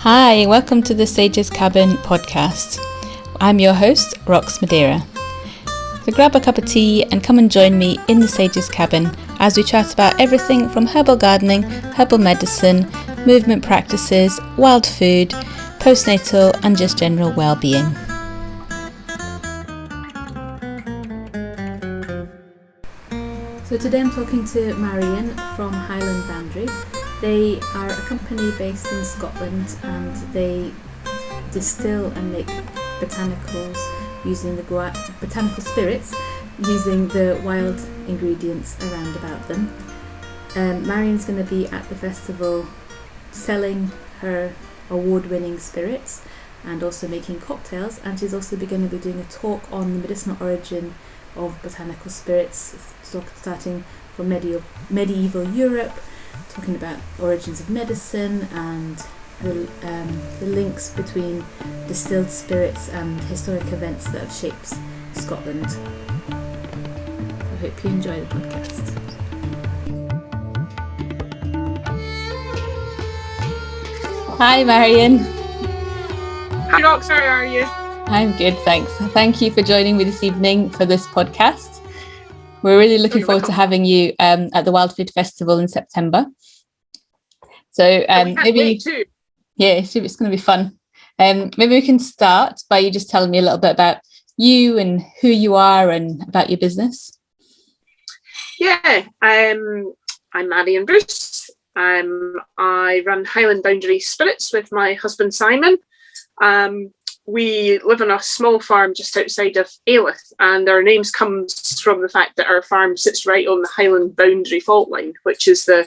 Hi, welcome to the Sage's Cabin podcast. I'm your host, Rox Madeira. So grab a cup of tea and come and join me in the Sage's Cabin as we chat about everything from herbal gardening, herbal medicine, movement practices, wild food, postnatal and just general well-being. So today I'm talking to Marian from Highland Boundary. They are a company based in Scotland and they distill and make botanicals using the botanical spirits using the wild ingredients around about them. Marian's going to be at the festival selling her award-winning spirits and also making cocktails, and she's also going to be doing a talk on the medicinal origin of botanical spirits, starting from medieval Europe, talking about origins of medicine and the links between distilled spirits and historic events that have shaped Scotland. I hope you enjoy the podcast. Hi Marian. Hi Rox, how are you? I'm good, thanks. Thank you for joining me this evening for this podcast. We're really looking forward to having you at the Wild Food Festival in September. So maybe, yeah, it's going to be fun. Maybe we can start by you just telling me a little bit about you and who you are and about your business. Yeah, I'm Marian Bruce. I run Highland Boundary Spirits with my husband Simon. We live on a small farm just outside of Alyth, and our names comes from the fact that our farm sits right on the Highland Boundary fault line, which is the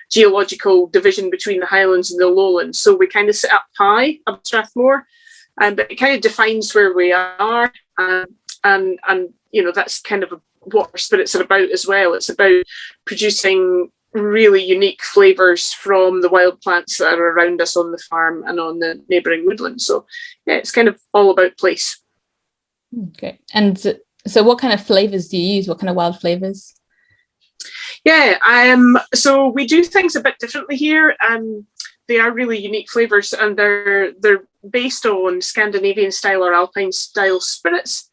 geological division between the Highlands and the Lowlands. So we kind of sit up high up Strathmore, but it kind of defines where we are, and you know that's kind of what our spirits are about as well. It's about producing really unique flavours from the wild plants that are around us on the farm and on the neighbouring woodlands. So yeah, it's kind of all about place. Okay. And so what kind of flavours do you use? What kind of wild flavours? Yeah, so we do things a bit differently here. They are really unique flavours, and they're based on Scandinavian style or Alpine style spirits.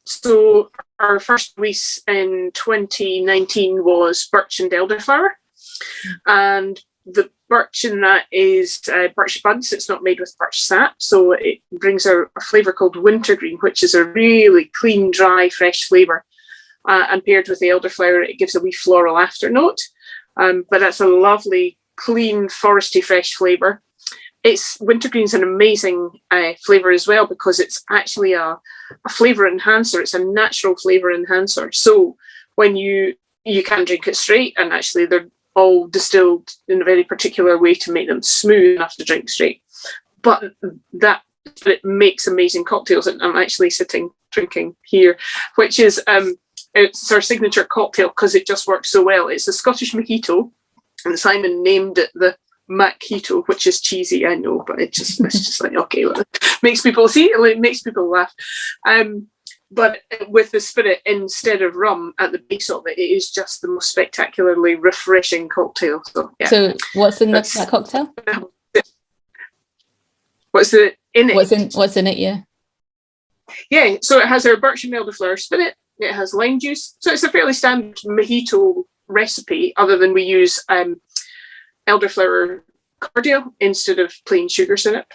So our first release in 2019 was Birch and Elderflower, and the birch in that is birch buds. It's not made with birch sap, so it brings a flavour called wintergreen, which is a really clean, dry, fresh flavour. And paired with the elderflower, it gives a wee floral afternote. But that's a lovely, clean, foresty, fresh flavour. Wintergreen's an amazing flavour as well because it's actually a flavour enhancer. It's a natural flavour enhancer. So when you can drink it straight, and actually they're all distilled in a very particular way to make them smooth enough to drink straight. But it makes amazing cocktails, and I'm actually drinking here, which is it's our signature cocktail because it just works so well. It's a Scottish mojito, and Simon named it the Machito, which is cheesy, I know, but it's just like, okay, well, it makes people laugh. But with the spirit instead of rum at the base of it, it is just the most spectacularly refreshing cocktail. So, yeah. So what's in that cocktail? What's in it? What's in it? Yeah. Yeah. So it has our birch and elderflower spirit. It has lime juice. So it's a fairly standard mojito recipe, other than we use elderflower cordial instead of plain sugar syrup.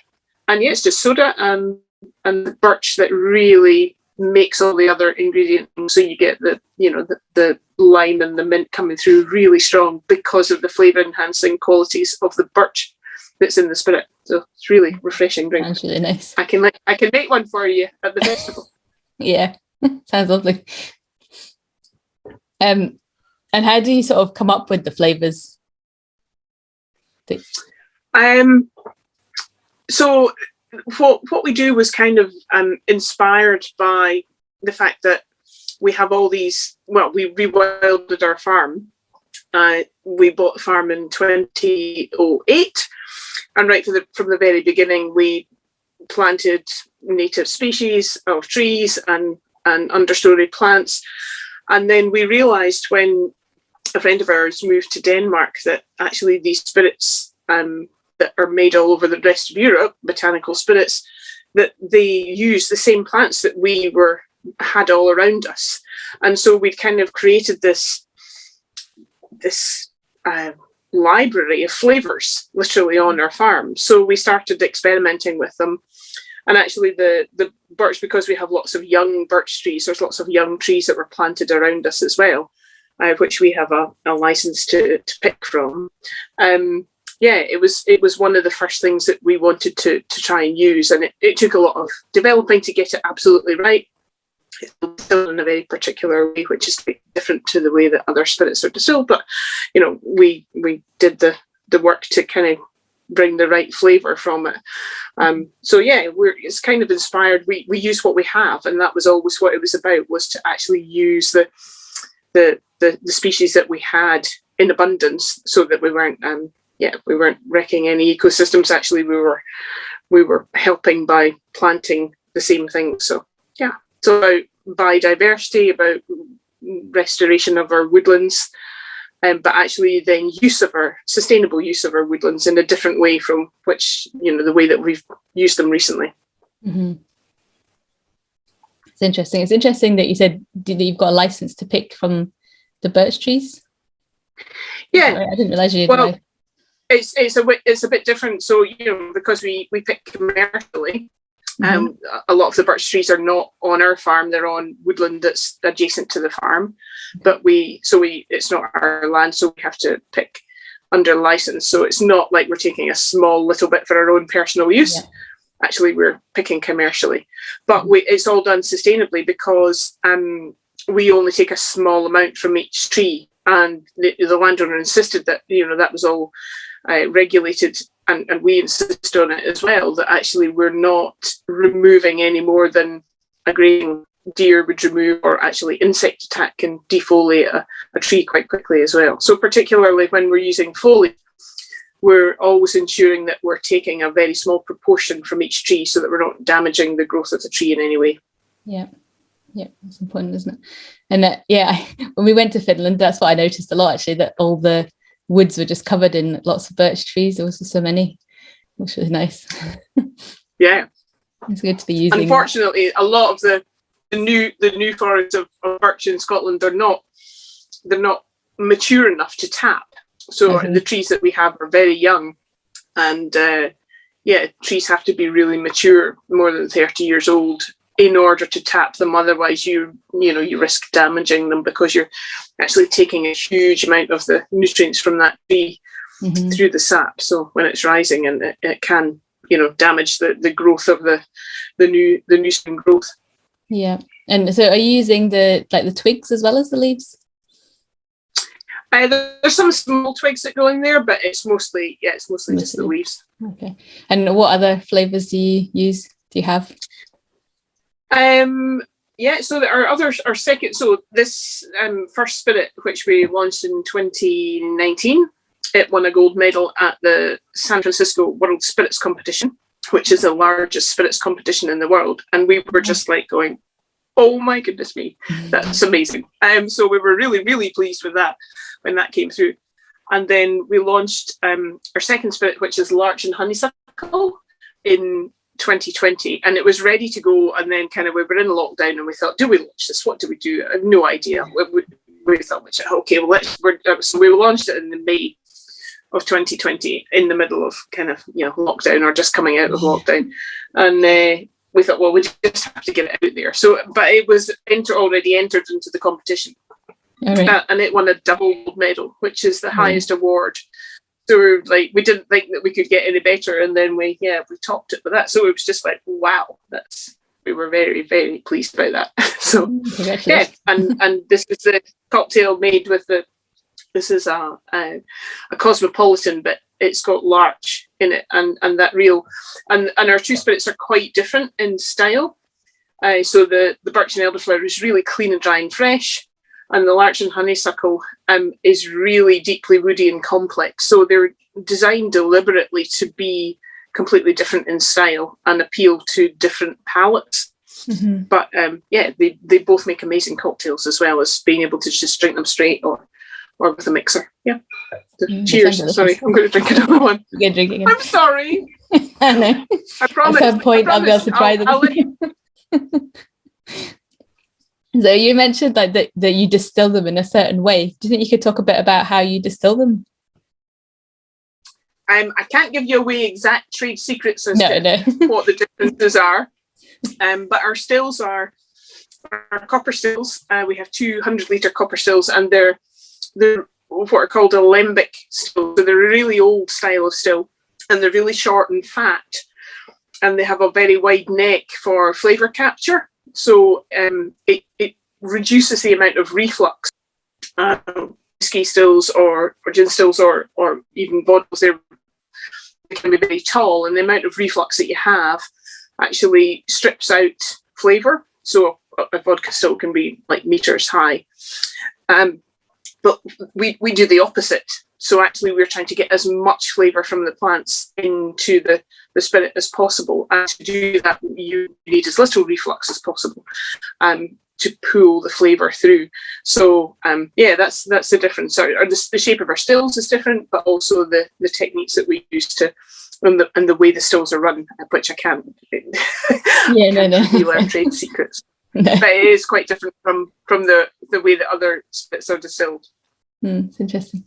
And yeah, it's just soda and birch that really makes all the other ingredients. So you get the lime and the mint coming through really strong because of the flavour enhancing qualities of the birch that's in the spirit. So it's really refreshing drink. Sounds really nice. I can make one for you at the festival. Yeah. Sounds lovely. And how do you sort of come up with the flavours? So what we do was kind of inspired by the fact that we have all these. Well, we rewilded our farm. We bought the farm in 2008, and right from the very beginning, we planted native species of trees and understory plants. And then we realised when a friend of ours moved to Denmark that actually these spirits that that are made all over the rest of Europe, botanical spirits, that they use the same plants that we had all around us. And so we'd kind of created this library of flavours literally on our farm. So we started experimenting with them. And actually the birch, because we have lots of young birch trees, there's lots of young trees that were planted around us as well, which we have a license to pick from. It was one of the first things that we wanted to try and use. And it took a lot of developing to get it absolutely right. It's distilled in a very particular way, which is different to the way that other spirits are distilled. But, we did the work to kind of bring the right flavour from it. It's kind of inspired. We use what we have, and that was always what it was about, was to actually use the species that we had in abundance, so that we weren't wrecking any ecosystems. Actually, we were helping by planting the same things. So yeah, so about biodiversity, about restoration of our woodlands, but actually then sustainable use of our woodlands in a different way from the way that we've used them recently. Mm-hmm. It's interesting. It's interesting that you said that you've got a license to pick from the birch trees. Yeah, I didn't realise you did. Well, it's a bit different. So because we pick commercially. A lot of the birch trees are not on our farm; they're on woodland that's adjacent to the farm. But it's not our land, so we have to pick under license. So it's not like we're taking a small little bit for our own personal use. Yeah. Actually, we're picking commercially, but it's all done sustainably, because we only take a small amount from each tree, and the landowner insisted that that was all regulated. And we insist on it as well, that actually we're not removing any more than a grazing deer would remove, or actually insect attack can defoliate a tree quite quickly as well. So particularly when we're using foliage, we're always ensuring that we're taking a very small proportion from each tree, so that we're not damaging the growth of the tree in any way. Yeah, that's important, isn't it? And when we went to Finland, that's what I noticed a lot, actually, that all the woods were just covered in lots of birch trees. There was so many, which was nice. Yeah, it's good to be using. Unfortunately, a lot of the new forests of birch in Scotland, they're not mature enough to tap. So the trees that we have are very young, and trees have to be really mature, more than 30 years old, in order to tap them. Otherwise you risk damaging them, because you're actually taking a huge amount of the nutrients from that tree through the sap. So when it's rising, and it can damage the growth of the new spring growth. Yeah. And so are you using the twigs as well as the leaves? There's some small twigs that go in there, but it's mostly just the leaves. Okay. And what other flavours do you have? So our second, so this first spirit, which we launched in 2019, it won a gold medal at the San Francisco World Spirits Competition, which is the largest spirits competition in the world. And we were just like going, oh my goodness me, that's amazing. So we were really, really pleased with that when that came through. And then we launched our second spirit, which is Larch and Honeysuckle, in 2020, and it was ready to go. And then we were in lockdown, and we thought, do we launch this? What do we do? I have no idea. We thought, okay, well, so we launched it in the May of 2020, in the middle of lockdown, or just coming out of lockdown. And we thought, well, we just have to get it out there. So, but it was already entered into the competition. Right. And it won a double gold medal, which is the highest award. So we didn't think that we could get any better, and then we topped it with that. So it was just like, wow, we were very, very pleased about that. So and this is the cocktail made with this is a cosmopolitan, but it's got larch in it, and that real, and our two spirits are quite different in style. So the birch and elderflower is really clean and dry and fresh, and the larch and honeysuckle is really deeply woody and complex. So they're designed deliberately to be completely different in style and appeal to different palates. Mm-hmm. But they both make amazing cocktails, as well as being able to just drink them straight or or with a mixer. Yeah. Cheers. Sorry, I'm going to drink another one. You can drink again. I'm sorry. I know. I promise. At some point, I'll be able to try them. So you mentioned like that you distill them in a certain way. Do you think you could talk a bit about how you distill them? I can't give you away exact trade secrets as to what the differences are. But our stills are our copper stills. We have 200-litre copper stills, and they're what are called alembic stills. So they're a really old style of still, and they're really short and fat, and they have a very wide neck for flavour capture. So it reduces the amount of reflux. Whiskey stills or gin stills or even vodkas, they can be very tall, and the amount of reflux that you have actually strips out flavour. So a vodka still can be like meters high. But we do the opposite. So actually we're trying to get as much flavour from the plants into the spirit as possible. And to do that, you need as little reflux as possible to pull the flavour through. So that's the difference. The shape of our stills is different, but also the techniques that we use to and the way the stills are run, which I can't learn trade secrets. No. But it is quite different from the way that other spirits are distilled. It's interesting.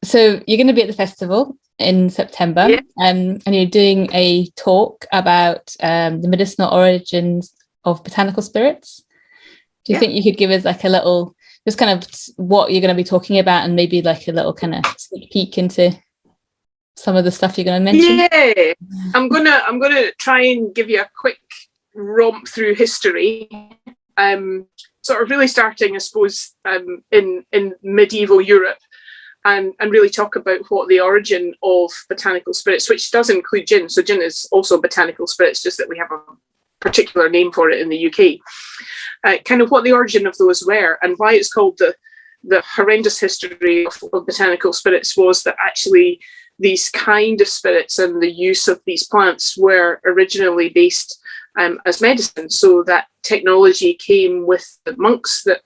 So you're going to be at the festival in September, and you're doing a talk about the medicinal origins of botanical spirits. Do you think you could give us like a little, just kind of what you're going to be talking about, and maybe like a little kind of sneak peek into some of the stuff you're going to mention? Yeah, I'm gonna try and give you a quick romp through history. Sort of really starting, I suppose, in medieval Europe, and really talk about what the origin of botanical spirits, which does include gin. So gin is also a botanical spirit, it's just that we have a particular name for it in the UK. Kind of what the origin of those were, and why it's called the horrendous history of botanical spirits was that actually these kind of spirits and the use of these plants were originally based as medicine. So that technology came with the monks that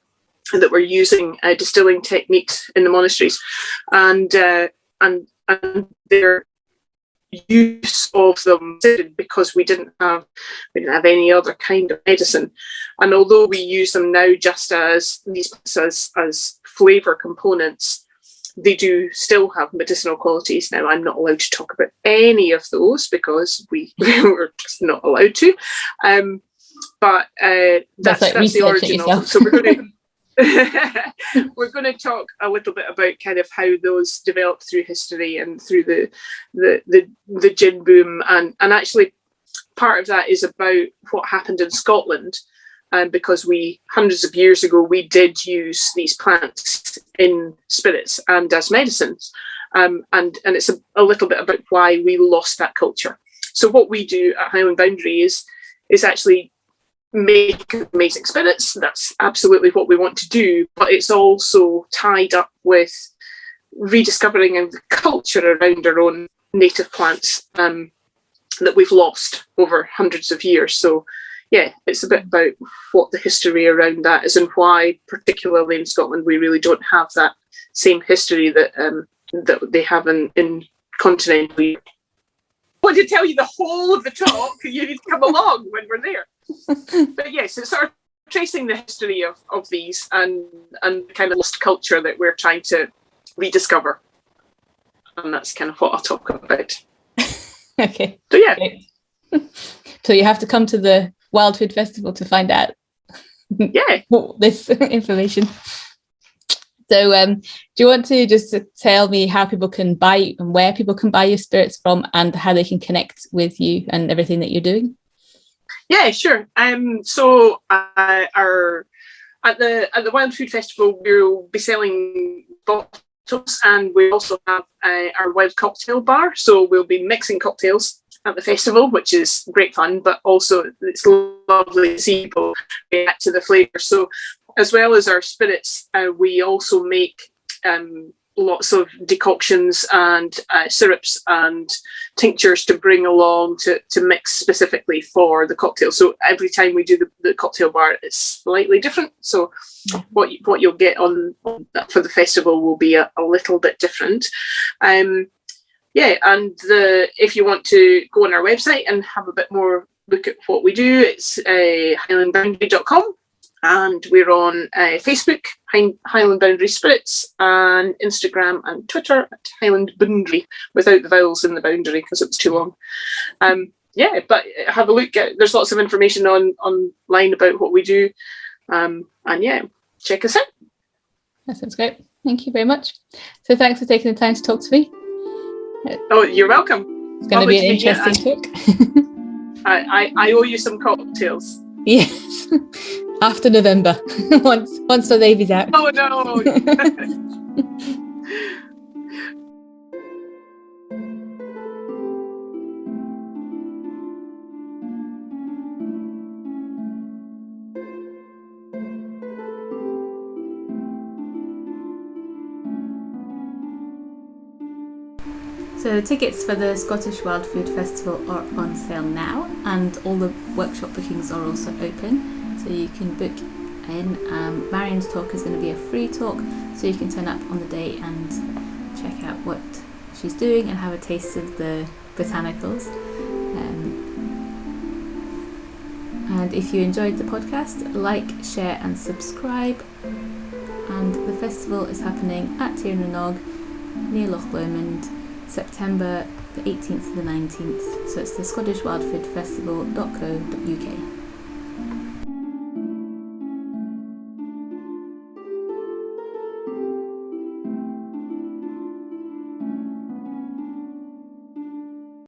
were using distilling techniques in the monasteries, and their use of them because we didn't have any other kind of medicine. And although we use them now just as these as flavour components, they do still have medicinal qualities. Now, I'm not allowed to talk about any of those because we were just not allowed to. But that's the origin of it. So we're going to talk a little bit about kind of how those developed through history and through the gin boom, and actually part of that is about what happened in Scotland. Because hundreds of years ago, we did use these plants in spirits and as medicines. And it's a little bit about why we lost that culture. So what we do at Highland Boundary is actually make amazing spirits. That's absolutely what we want to do. But it's also tied up with rediscovering the culture around our own native plants that we've lost over hundreds of years. So yeah, it's a bit about what the history around that is and why, particularly in Scotland, we really don't have that same history that they have in continental Europe. I want to tell you the whole of the talk. You need to come along when we're there. But yes, it's sort of tracing the history of these and kind of lost culture that we're trying to rediscover. And that's kind of what I'll talk about. Okay. So yeah. So you have to come to the Wild Food Festival to find out this information. So do you want to just tell me how people can buy and where people can buy your spirits from, and how they can connect with you and everything that you're doing? Yeah, sure. So at the Wild Food Festival, we'll be selling bottles, and we also have our wild cocktail bar. So we'll be mixing cocktails at the festival, which is great fun, but also it's lovely to see people react to the flavour. So as well as our spirits, we also make lots of decoctions and syrups and tinctures to bring along to mix specifically for the cocktail. So every time we do the cocktail bar, it's slightly different. So what you'll get on for the festival will be a little bit different. And if you want to go on our website and have a bit more look at what we do, it's highlandboundary.com. And we're on Facebook, Highland Boundary Spirits, and Instagram and Twitter at Highland Boundary, without the vowels in the boundary because it was too long. But have a look. There's lots of information online about what we do. Check us out. That sounds great. Thank you very much. So thanks for taking the time to talk to me. Oh, you're welcome. It's going to be an interesting talk. I owe you some cocktails. Yes. After November, once the baby's out. Oh no! So tickets for the Scottish Wild Food Festival are on sale now, and all the workshop bookings are also open, so you can book in. Marian's talk is going to be a free talk, so you can turn up on the day and check out what she's doing and have a taste of the botanicals. And if you enjoyed the podcast, like, share and subscribe. And the festival is happening at Tirnanog near Loch Lomond, September the 18th to the 19th. So it's the Scottish Wild Food Festival.co.uk.